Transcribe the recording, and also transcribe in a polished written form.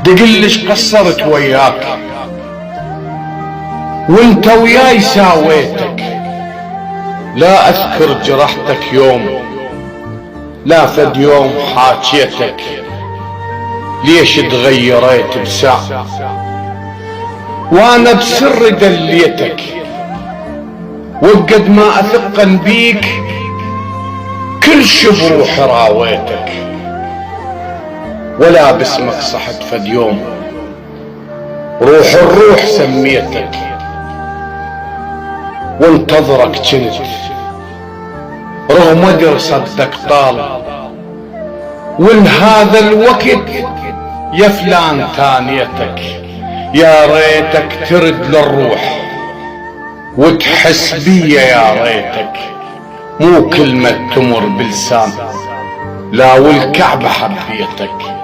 دقلش قصرت وياك وانت وياي ساويتك. لا اذكر جرحتك يوم، لا فد يوم حاكيتك ليش تغيريت بساعة، وانا بسر دليتك وقد ما اثقن بيك كل بروحي راويتك. ولا باسمك صحت فد يوم روح الروح سميتك، وانتظرك جنت رغم ادر صدق طال، ولهذا الوقت يا فلان تانيتك. يا ريتك ترد للروح وتحس بيا، يا ريتك مو كلمة تمر بلسان، لا والكعبة حبيتك.